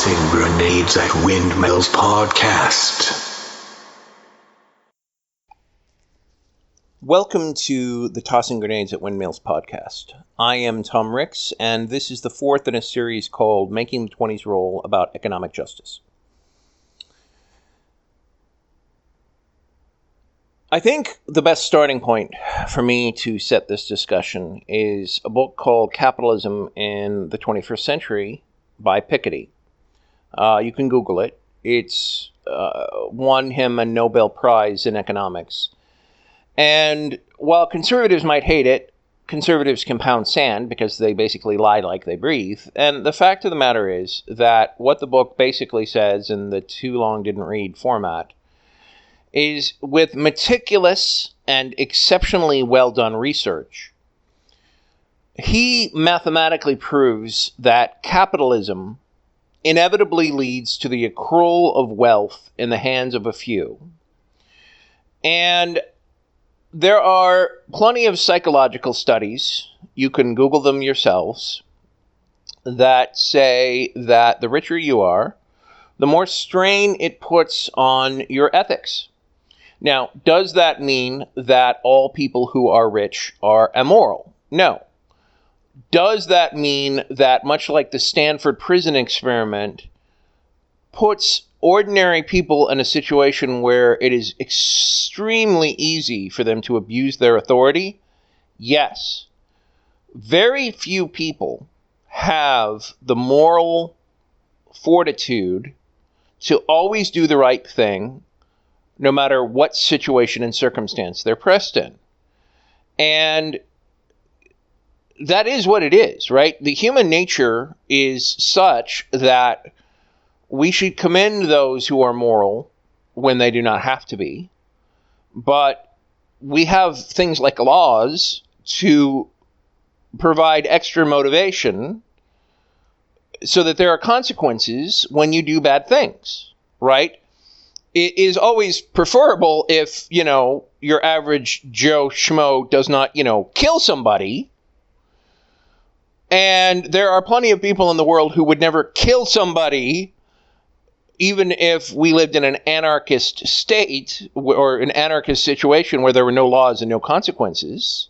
Tossing Grenades at Windmills podcast. Welcome to the Tossing Grenades at Windmills podcast. I am Tom Ricks, and this is the fourth in a series called Making the 20's Roll about economic justice. I think the best starting point for me to set this discussion is a book called Capitalism in the 21st Century by Piketty. You can Google it. It's won him a Nobel Prize in economics. And while conservatives might hate it, conservatives can pound sand because they basically lie like they breathe. And the fact of the matter is that what the book basically says in the too long didn't read format is, with meticulous and exceptionally well done research, he mathematically proves that capitalism inevitably leads to the accrual of wealth in the hands of a few. And there are plenty of psychological studies, you can Google them yourselves, that say that the richer you are, the more strain it puts on your ethics. Now, does that mean that all people who are rich are immoral? No. Does that mean that, much like the Stanford prison experiment, puts ordinary people in a situation where it is extremely easy for them to abuse their authority? Yes. Very few people have the moral fortitude to always do the right thing, no matter what situation and circumstance they're pressed in. And that is what it is, right? The human nature is such that we should commend those who are moral when they do not have to be. But we have things like laws to provide extra motivation so that there are consequences when you do bad things, right? It is always preferable if, your average Joe Schmo does not, kill somebody. And there are plenty of people in the world who would never kill somebody, even if we lived in an anarchist state or an anarchist situation where there were no laws and no consequences,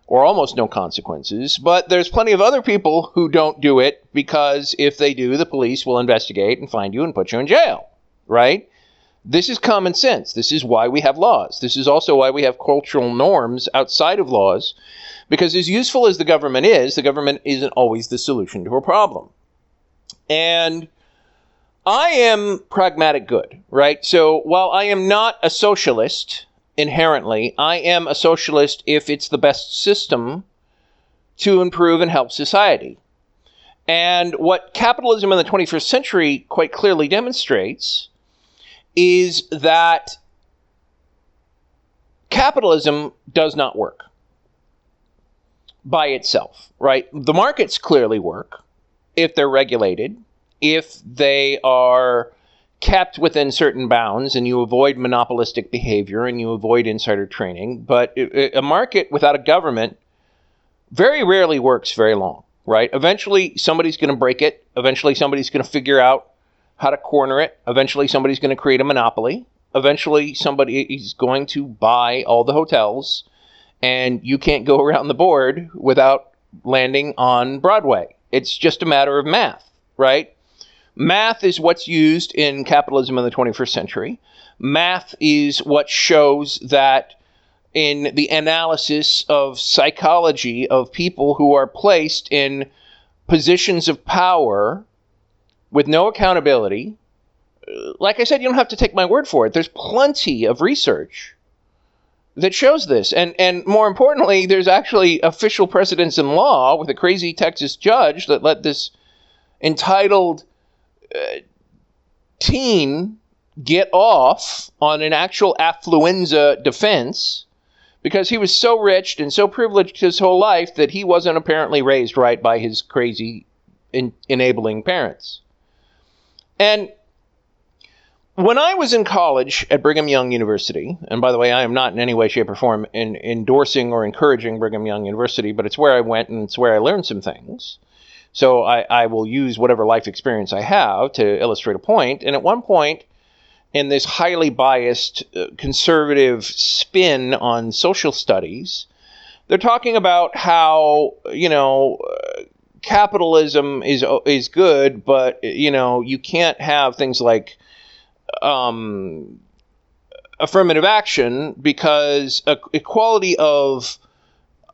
or almost no consequences. But there's plenty of other people who don't do it because if they do, the police will investigate and find you and put you in jail, right? This is common sense. This is why we have laws. This is also why we have cultural norms outside of laws, because as useful as the government isn't always the solution to a problem. And I am pragmatic good, right? So while I am not a socialist inherently, I am a socialist if it's the best system to improve and help society. And what capitalism in the 21st century quite clearly demonstrates is that capitalism does not work by itself, right? The markets clearly work if they're regulated, if they are kept within certain bounds and you avoid monopolistic behavior and you avoid insider trading. But a market without a government very rarely works very long, right? Eventually, somebody's going to break it. Eventually, somebody's going to figure out how to corner it. Eventually, somebody's going to create a monopoly. Eventually, somebody is going to buy all the hotels, and you can't go around the board without landing on Broadway. It's just a matter of math, right? Math is what's used in capitalism in the 21st century. Math is what shows that in the analysis of psychology of people who are placed in positions of power with no accountability. Like I said, you don't have to take my word for it. There's plenty of research that shows this. And more importantly, there's actually official precedents in law with a crazy Texas judge that let this entitled teen get off on an actual Affluenza defense because he was so rich and so privileged his whole life that he wasn't apparently raised right by his crazy enabling parents. And when I was in college at Brigham Young University, and by the way, I am not in any way, shape, or form endorsing or encouraging Brigham Young University, but it's where I went and it's where I learned some things. So I will use whatever life experience I have to illustrate a point. And at one point, in this highly biased conservative spin on social studies, they're talking about how, capitalism is good, but, you can't have things like affirmative action because equality of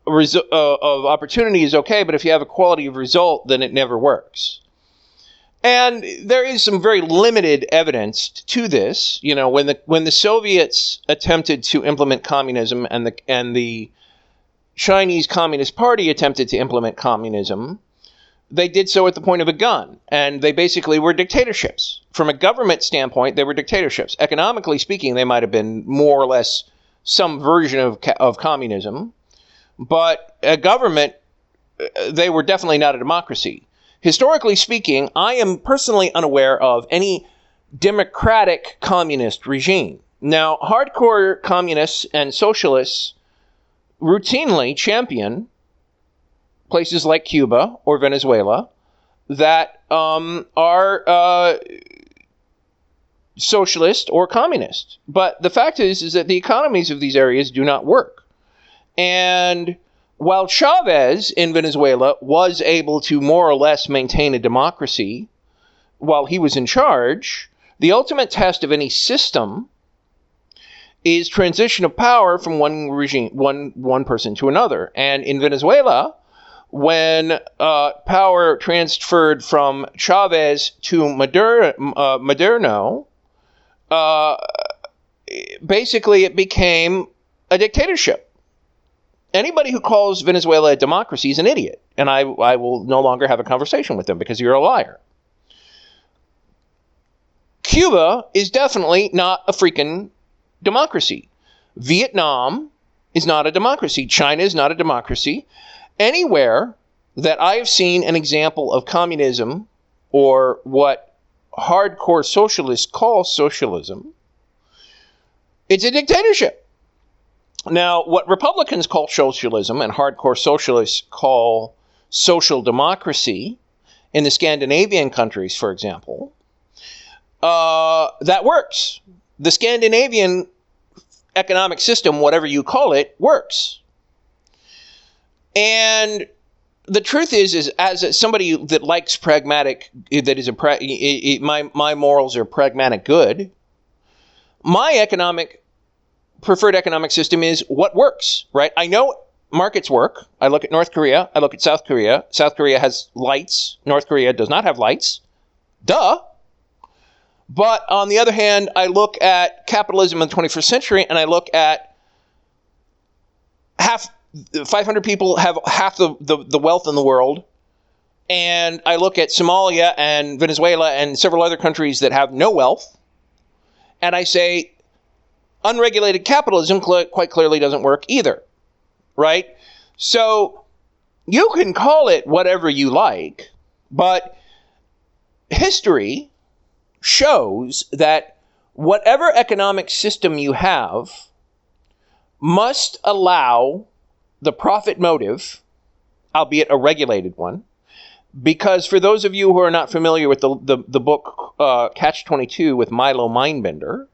opportunity is okay, but if you have equality of result, then it never works. And there is some very limited evidence to this. When the Soviets attempted to implement communism and the Chinese Communist Party attempted to implement communism, they did so at the point of a gun, and they basically were dictatorships. From a government standpoint, they were dictatorships. Economically speaking, they might have been more or less some version of communism, but a government, they were definitely not a democracy. Historically speaking, I am personally unaware of any democratic communist regime. Now, hardcore communists and socialists routinely champion places like Cuba or Venezuela that are socialist or communist. But the fact is that the economies of these areas do not work. And while Chavez in Venezuela was able to more or less maintain a democracy while he was in charge, the ultimate test of any system is transition of power from one regime, one person to another. And in Venezuela, when power transferred from Chavez to Maduro, basically it became a dictatorship. Anybody who calls Venezuela a democracy is an idiot, and I will no longer have a conversation with them because you're a liar. Cuba is definitely not a freaking democracy. Vietnam is not a democracy. China is not a democracy. Anywhere that I have seen an example of communism or what hardcore socialists call socialism, it's a dictatorship. Now, what Republicans call socialism and hardcore socialists call social democracy in the Scandinavian countries, for example, that works. The Scandinavian economic system, whatever you call it, works. And the truth is as somebody that likes pragmatic, that is my morals are pragmatic good, my preferred economic system is what works, right? I know markets work. I look at North Korea. I look at South Korea. South Korea has lights. North Korea does not have lights. Duh. But on the other hand, I look at capitalism in the 21st century, and I look at 500 people have half the wealth in the world. And I look at Somalia and Venezuela and several other countries that have no wealth. And I say, unregulated capitalism quite clearly doesn't work either, right? So you can call it whatever you like, but history shows that whatever economic system you have must allow the profit motive, albeit a regulated one, because for those of you who are not familiar with the book Catch-22 with Milo Mindbender,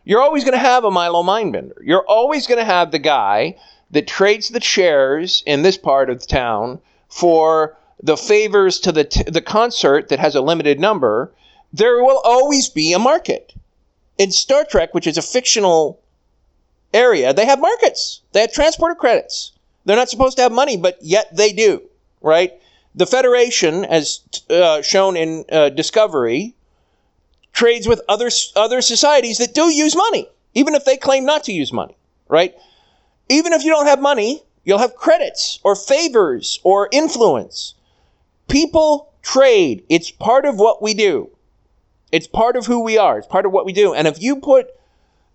you're always going to have a Milo Mindbender. You're always going to have the guy that trades the shares in this part of the town for the favors to the concert that has a limited number. There will always be a market. In Star Trek, which is a fictional area, they have markets. They have transporter credits. They're not supposed to have money, but yet they do, right? The Federation, as shown in Discovery, trades with other societies that do use money, even if they claim not to use money, right? Even if you don't have money, you'll have credits or favors or influence. People trade. It's part of what we do. It's part of who we are. It's part of what we do. And if you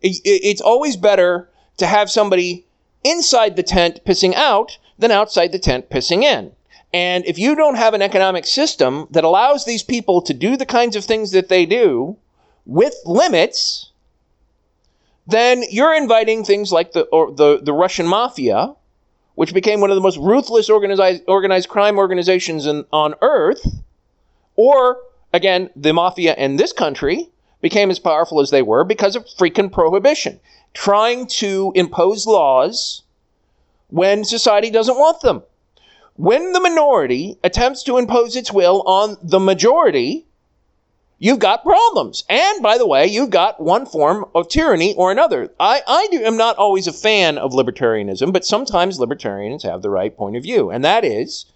it's always better to have somebody inside the tent pissing out than outside the tent pissing in. And if you don't have an economic system that allows these people to do the kinds of things that they do with limits, then you're inviting things like the Russian mafia which became one of the most ruthless organized crime organizations on earth, or, again, the mafia in this country became as powerful as they were because of freaking prohibition, trying to impose laws when society doesn't want them. When the minority attempts to impose its will on the majority, you've got problems. And, by the way, you've got one form of tyranny or another. I am not always a fan of libertarianism, but sometimes libertarians have the right point of view. And that is,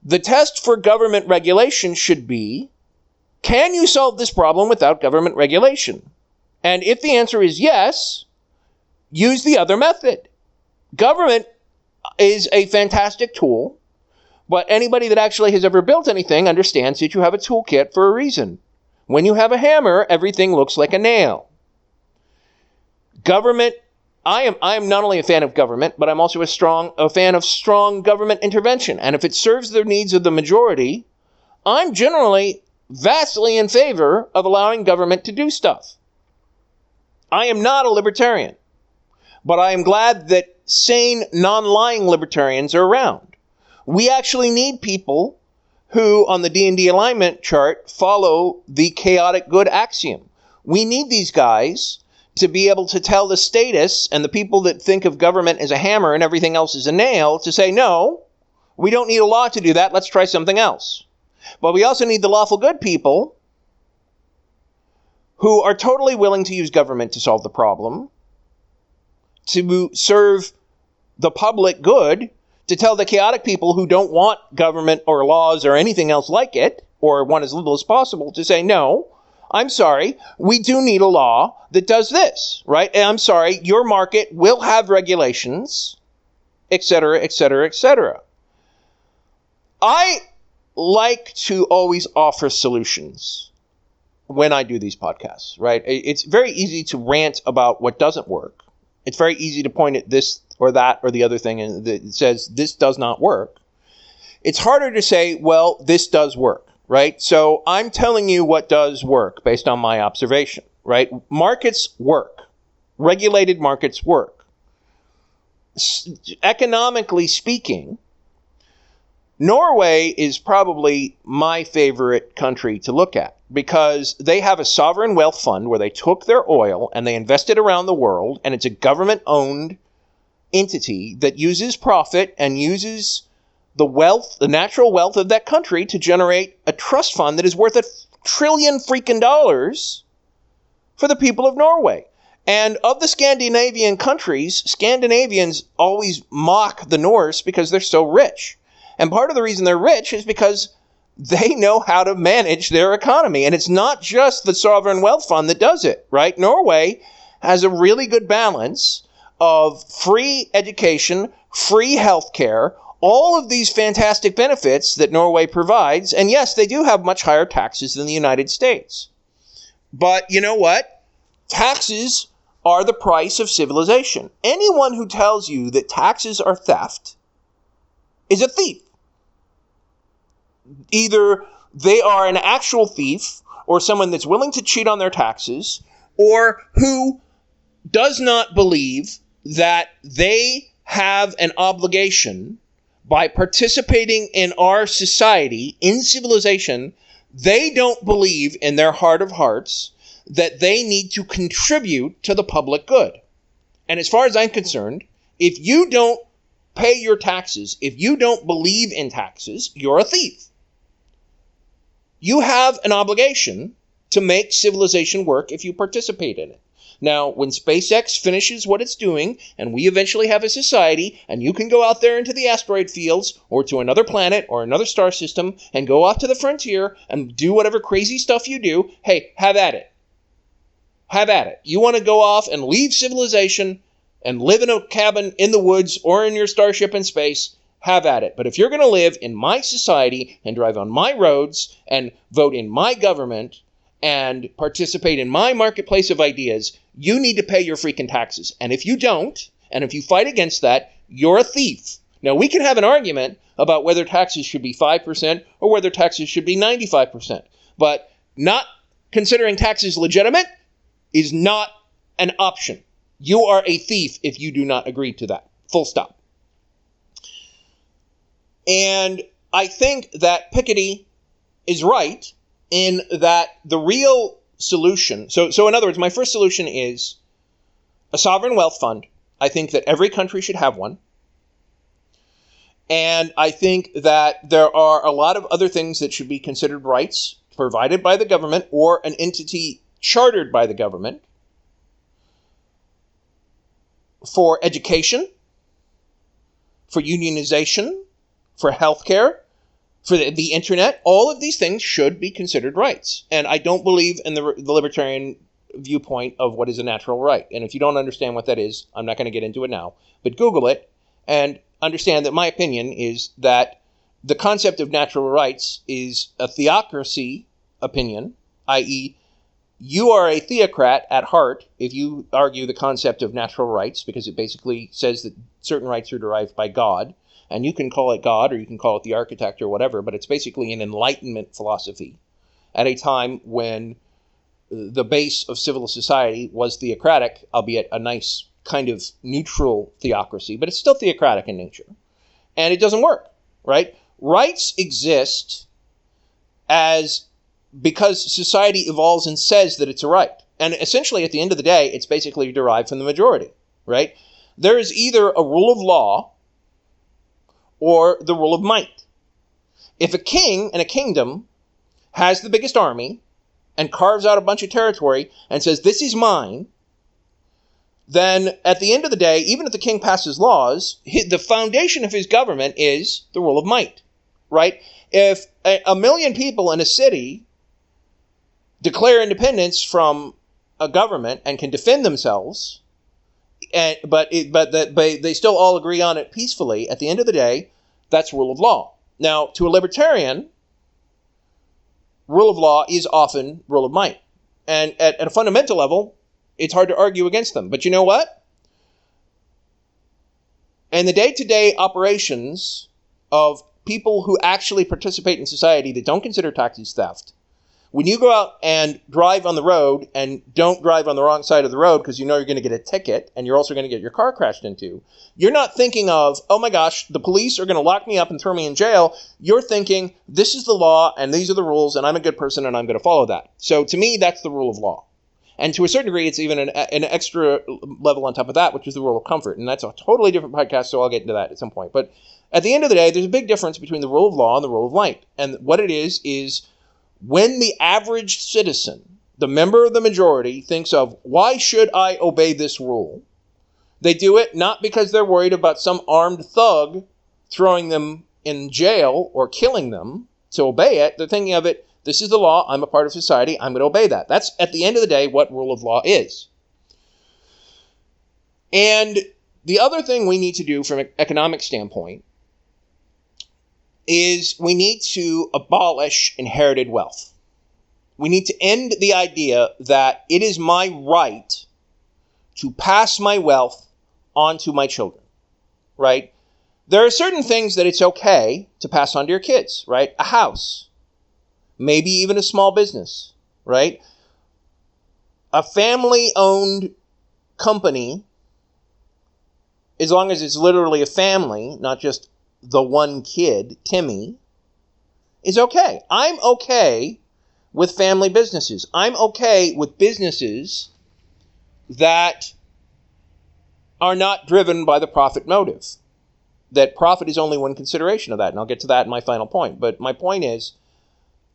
the test for government regulation should be, can you solve this problem without government regulation? And if the answer is yes, use the other method. Government is a fantastic tool, but anybody that actually has ever built anything understands that you have a toolkit for a reason. When you have a hammer, everything looks like a nail. Government, I am not only a fan of government, but I'm also a fan of strong government intervention. And if it serves the needs of the majority, I'm generally vastly in favor of allowing government to do stuff. I am not a libertarian, but I am glad that sane, non-lying libertarians are around. We actually need people who, on the D&D alignment chart, follow the chaotic good axiom. We need these guys to be able to tell the statists and the people that think of government as a hammer and everything else as a nail to say, no, we don't need a law to do that. Let's try something else. But we also need the lawful good people who are totally willing to use government to solve the problem, to serve the public good, to tell the chaotic people who don't want government or laws or anything else like it, or want as little as possible, to say, no, I'm sorry, we do need a law that does this, right? And I'm sorry, your market will have regulations, etc., etc., etc. I like to always offer solutions when I do these podcasts, right? It's very easy to rant about what doesn't work. It's very easy to point at this or that or the other thing and that says this does not work. It's harder to say, well, this does work, right? So I'm telling you what does work based on my observation, right? Markets work. Regulated markets work. Economically speaking, Norway is probably my favorite country to look at because they have a sovereign wealth fund where they took their oil and they invested around the world, and it's a government-owned entity that uses profit and uses the wealth, the natural wealth of that country to generate a trust fund that is worth $1 trillion freaking dollars for the people of Norway. And of the Scandinavian countries, Scandinavians always mock the Norse because they're so rich. And part of the reason they're rich is because they know how to manage their economy. And it's not just the sovereign wealth fund that does it, right? Norway has a really good balance of free education, free healthcare, all of these fantastic benefits that Norway provides. And yes, they do have much higher taxes than the United States. But you know what? Taxes are the price of civilization. Anyone who tells you that taxes are theft is a thief. Either they are an actual thief or someone that's willing to cheat on their taxes, or who does not believe that they have an obligation by participating in our society, in civilization. They don't believe in their heart of hearts that they need to contribute to the public good. And as far as I'm concerned, if you don't pay your taxes, if you don't believe in taxes, you're a thief. You have an obligation to make civilization work if you participate in it. Now, when SpaceX finishes what it's doing, and we eventually have a society, and you can go out there into the asteroid fields, or to another planet, or another star system, and go off to the frontier, and do whatever crazy stuff you do, hey, have at it. Have at it. You want to go off and leave civilization, and live in a cabin in the woods, or in your starship in space, have at it. But if you're going to live in my society, and drive on my roads, and vote in my government, and participate in my marketplace of ideas, you need to pay your freaking taxes. And if you don't, and if you fight against that, you're a thief. Now, we can have an argument about whether taxes should be 5% or whether taxes should be 95%. But not considering taxes legitimate is not an option. You are a thief if you do not agree to that. Full stop. And I think that Piketty is right in that the real solution, so in other words, my first solution is a sovereign wealth fund. I think that every country should have one. And I think that there are a lot of other things that should be considered rights provided by the government or an entity chartered by the government for education, for unionization, for healthcare, for the internet. All of these things should be considered rights. And I don't believe in the libertarian viewpoint of what is a natural right. And if you don't understand what that is, I'm not going to get into it now, but Google it and understand that my opinion is that the concept of natural rights is a theocracy opinion, i.e., you are a theocrat at heart if you argue the concept of natural rights, because it basically says that certain rights are derived by God, and you can call it God or you can call it the architect or whatever, but it's basically an Enlightenment philosophy at a time when the base of civil society was theocratic, albeit a nice kind of neutral theocracy, but it's still theocratic in nature. And it doesn't work, right? Rights exist because society evolves and says that it's a right. And essentially, at the end of the day, it's basically derived from the majority, right? There is either a rule of law or the rule of might. If a king in a kingdom has the biggest army and carves out a bunch of territory and says, this is mine, then at the end of the day, even if the king passes laws, the foundation of his government is the rule of might, right? If a million people in a city declare independence from a government and can defend themselves, but they still all agree on it peacefully, at the end of the day, that's rule of law. Now, to a libertarian, rule of law is often rule of might. And at a fundamental level, it's hard to argue against them. But you know what? In the day-to-day operations of people who actually participate in society that don't consider taxes theft, when you go out and drive on the road and don't drive on the wrong side of the road because you know you're going to get a ticket and you're also going to get your car crashed into, you're not thinking of, oh my gosh, the police are going to lock me up and throw me in jail. You're thinking, this is the law and these are the rules and I'm a good person and I'm going to follow that. So to me, that's the rule of law. And to a certain degree, it's even an extra level on top of that, which is the rule of comfort. And that's a totally different podcast, so I'll get into that at some point. But at the end of the day, there's a big difference between the rule of law and the rule of might. And what it is when the average citizen, the member of the majority, thinks of, why should I obey this rule? They do it not because they're worried about some armed thug throwing them in jail or killing them to obey it. They're thinking of it, this is the law, I'm a part of society, I'm going to obey that. That's, at the end of the day, what rule of law is. And the other thing we need to do from an economic standpoint is we need to abolish inherited wealth. We need to end the idea that it is my right to pass my wealth on to my children, right? There are certain things that it's okay to pass on to your kids, right? A house, maybe even a small business, right? A family-owned company, as long as it's literally a family, not just the one kid, Timmy, is okay. I'm okay with family businesses. I'm okay with businesses that are not driven by the profit motive. That profit is only one consideration of that, and I'll get to that in my final point. But my point is,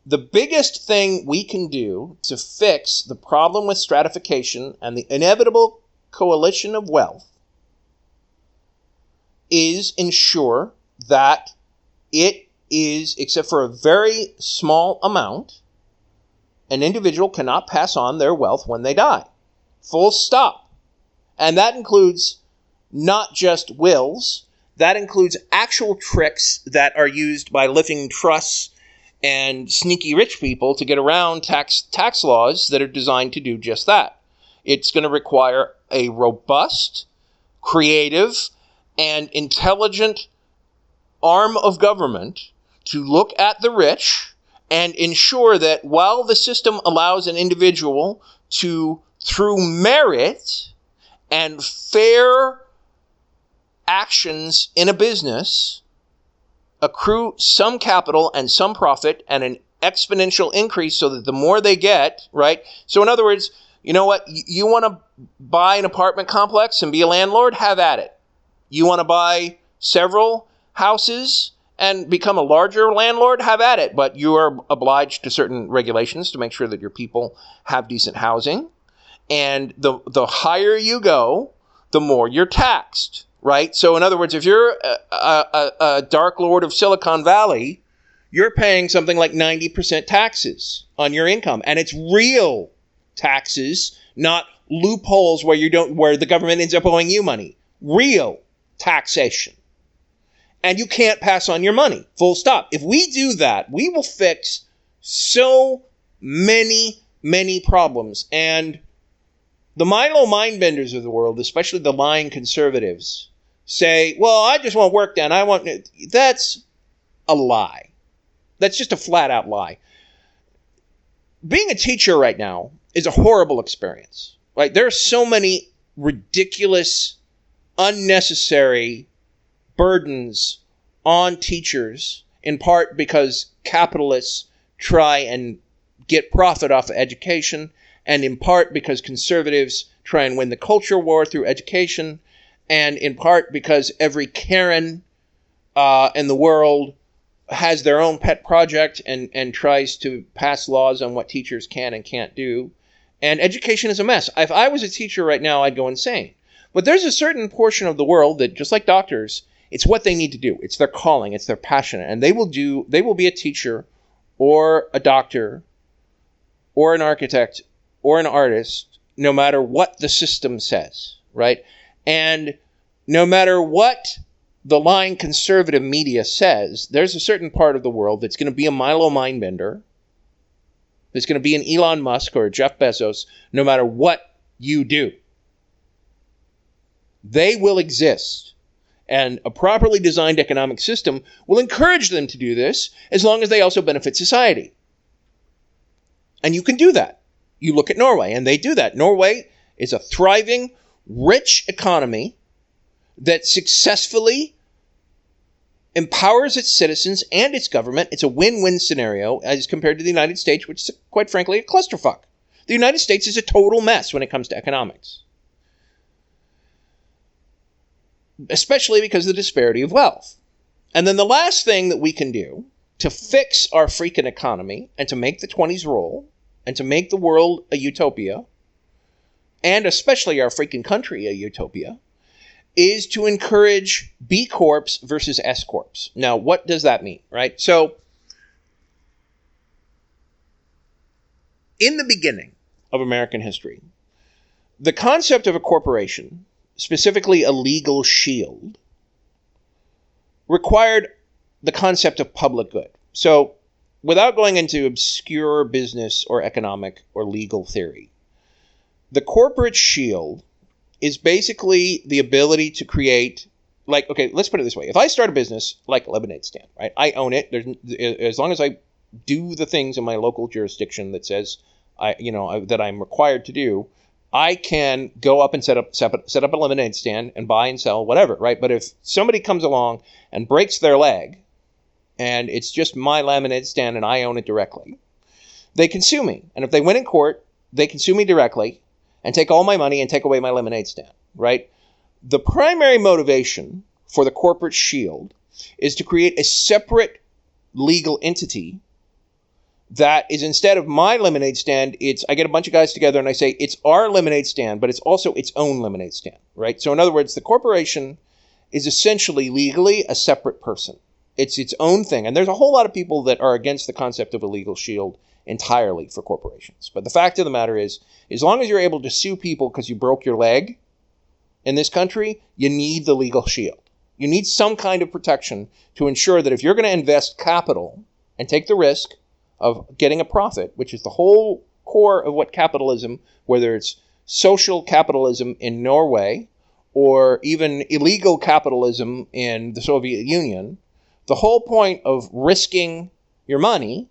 the biggest thing we can do to fix the problem with stratification and the inevitable coalition of wealth is ensure that it is, except for a very small amount, an individual cannot pass on their wealth when they die. Full stop. And that includes not just wills, that includes actual tricks that are used by living trusts and sneaky rich people to get around tax laws that are designed to do just that. It's going to require a robust, creative, and intelligent arm of government to look at the rich and ensure that while the system allows an individual to, through merit and fair actions in a business, accrue some capital and some profit and an exponential increase so that the more they get, right? So in other words, you know what? You want to buy an apartment complex and be a landlord? Have at it. You want to buy several houses and become a larger landlord? Have at it. But you are obliged to certain regulations to make sure that your people have decent housing. And the higher you go, the more you're taxed, right? So in other words, if you're a dark lord of Silicon Valley, you're paying something like 90% taxes on your income. And it's real taxes, not loopholes where the government ends up owing you money. Real taxation. And you can't pass on your money. Full stop. If we do that, we will fix so many, many problems. And the Milo mindbenders of the world, especially the lying conservatives, say, well, I just want work done. That's a lie. That's just a flat out lie. Being a teacher right now is a horrible experience. Right? There are so many ridiculous, unnecessary burdens on teachers, in part because capitalists try and get profit off of education, and in part because conservatives try and win the culture war through education, and in part because every Karen in the world has their own pet project and tries to pass laws on what teachers can and can't do. And education is a mess. If I was a teacher right now, I'd go insane. But there's a certain portion of the world that, just like doctors, it's what they need to do. It's their calling. It's their passion. And they will be a teacher or a doctor or an architect or an artist, no matter what the system says, right? And no matter what the lying conservative media says, there's a certain part of the world that's going to be a Milo mindbender. There's going to be an Elon Musk or a Jeff Bezos, no matter what you do. They will exist. And a properly designed economic system will encourage them to do this as long as they also benefit society. And you can do that. You look at Norway, and they do that. Norway is a thriving, rich economy that successfully empowers its citizens and its government. It's a win-win scenario as compared to the United States, which is, quite frankly, a clusterfuck. The United States is a total mess when it comes to economics, especially because of the disparity of wealth. And then the last thing that we can do to fix our freaking economy and to make the 20s roll and to make the world a utopia, and especially our freaking country a utopia, is to encourage B Corps versus S Corps. Now, what does that mean, right? So, in the beginning of American history, the concept of a corporation, specifically a legal shield, required the concept of public good. So, without going into obscure business or economic or legal theory, the corporate shield is basically the ability to create, like, okay, let's put it this way. If I start a business like a lemonade stand, right? I own it. As long as I do the things in my local jurisdiction that says that I'm required to do, I can go up and set up a lemonade stand and buy and sell whatever, right? But if somebody comes along and breaks their leg, and it's just my lemonade stand and I own it directly, they can sue me. And if they win in court, they can sue me directly and take all my money and take away my lemonade stand, right? The primary motivation for the corporate shield is to create a separate legal entity that is, instead of my lemonade stand, I get a bunch of guys together and I say, it's our lemonade stand, but it's also its own lemonade stand, right? So in other words, the corporation is essentially legally a separate person. It's its own thing. And there's a whole lot of people that are against the concept of a legal shield entirely for corporations. But the fact of the matter is, as long as you're able to sue people because you broke your leg in this country, you need the legal shield. You need some kind of protection to ensure that if you're going to invest capital and take the risk of getting a profit, which is the whole core of what capitalism, whether it's social capitalism in Norway or even illegal capitalism in the Soviet Union, the whole point of risking your money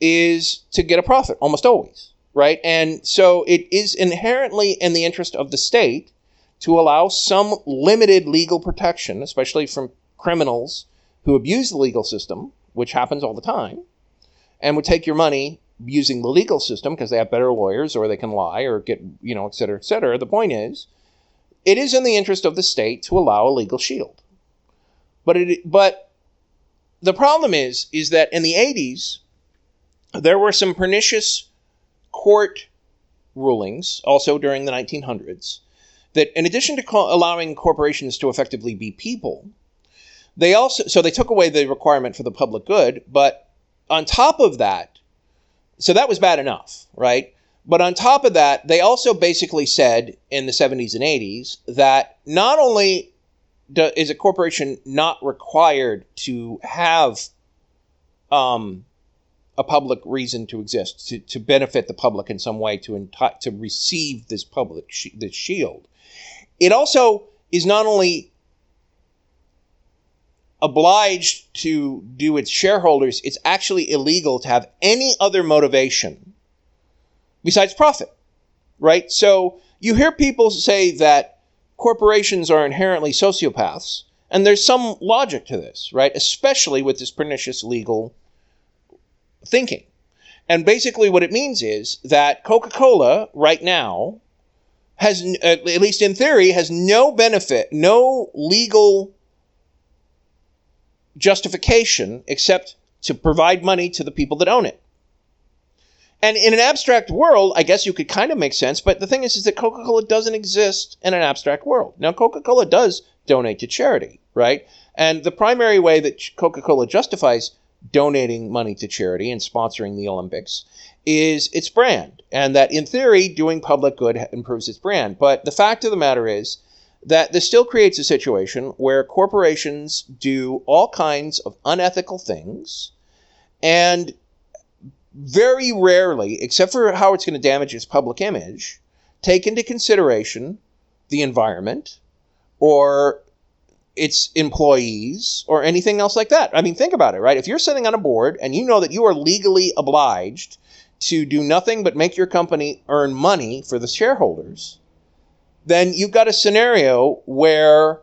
is to get a profit, almost always, right? And so it is inherently in the interest of the state to allow some limited legal protection, especially from criminals who abuse the legal system, which happens all the time, and would take your money using the legal system because they have better lawyers or they can lie or get, et cetera, et cetera. The point is, it is in the interest of the state to allow a legal shield. But the problem is that in the 80s, there were some pernicious court rulings, also during the 1900s, that in addition to allowing corporations to effectively be people, they took away the requirement for the public good, but on top of that, so that was bad enough, right? But on top of that, they also basically said in the 70s and 80s that not only is a corporation not required to have a public reason to exist, to benefit the public in some way, to receive this public this shield, it also is not only obliged to do its shareholders, it's actually illegal to have any other motivation besides profit, right? So you hear people say that corporations are inherently sociopaths, and there's some logic to this, right? Especially with this pernicious legal thinking. And basically what it means is that Coca-Cola right now has, at least in theory, has no benefit, no legal justification except to provide money to the people that own it. And in an abstract world, I guess you could kind of make sense, but the thing is that Coca-Cola doesn't exist in an abstract world. Now, Coca-Cola does donate to charity, right? And the primary way that Coca-Cola justifies donating money to charity and sponsoring the Olympics is its brand, and that in theory, doing public good improves its brand. But the fact of the matter is that this still creates a situation where corporations do all kinds of unethical things, and very rarely, except for how it's going to damage its public image, take into consideration the environment or its employees or anything else like that. I mean, think about it, right? If you're sitting on a board and you know that you are legally obliged to do nothing but make your company earn money for the shareholders, then you've got a scenario where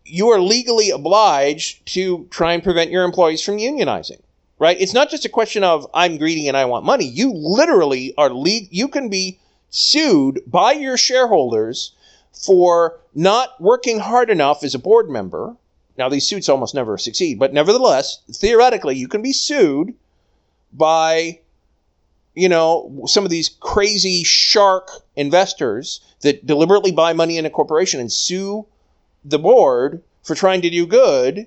you are legally obliged to try and prevent your employees from unionizing, right? It's not just a question of I'm greedy and I want money. You literally are you can be sued by your shareholders for not working hard enough as a board member. Now, these suits almost never succeed, but nevertheless, theoretically, you can be sued by, some of these crazy shark investors that deliberately buy money in a corporation and sue the board for trying to do good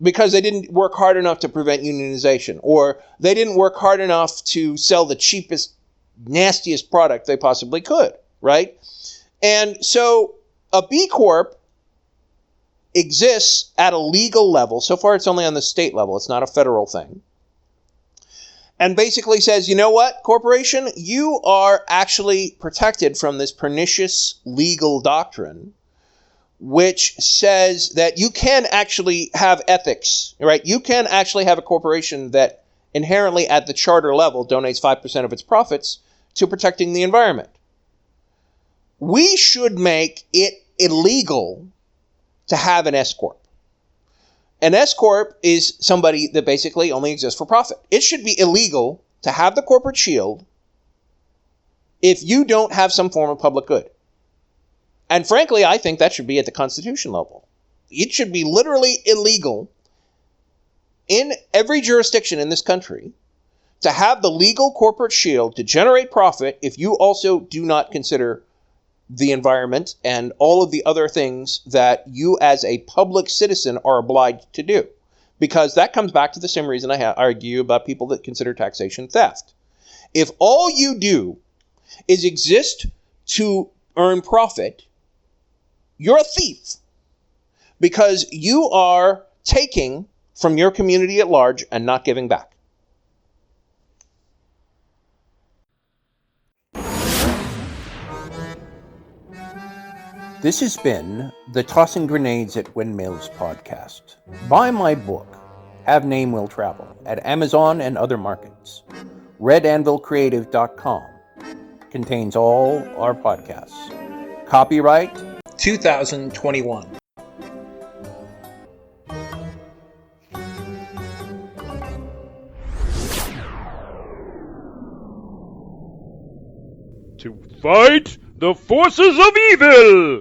because they didn't work hard enough to prevent unionization, or they didn't work hard enough to sell the cheapest, nastiest product they possibly could, right? And so a B Corp exists at a legal level. So far, it's only on the state level. It's not a federal thing. And basically says, you know what, corporation, you are actually protected from this pernicious legal doctrine, which says that you can actually have ethics, right? You can actually have a corporation that inherently at the charter level donates 5% of its profits to protecting the environment. We should make it illegal to have an S-Corp. An S-Corp is somebody that basically only exists for profit. It should be illegal to have the corporate shield if you don't have some form of public good. And frankly, I think that should be at the Constitution level. It should be literally illegal in every jurisdiction in this country to have the legal corporate shield to generate profit if you also do not consider the environment and all of the other things that you as a public citizen are obliged to do. Because that comes back to the same reason I argue about people that consider taxation theft. If all you do is exist to earn profit, you're a thief, because you are taking from your community at large and not giving back. This has been the Tossing Grenades at Windmills podcast. Buy my book, Have Name Will Travel, at Amazon and other markets. RedAnvilCreative.com contains all our podcasts. Copyright 2021. to fight the forces of evil!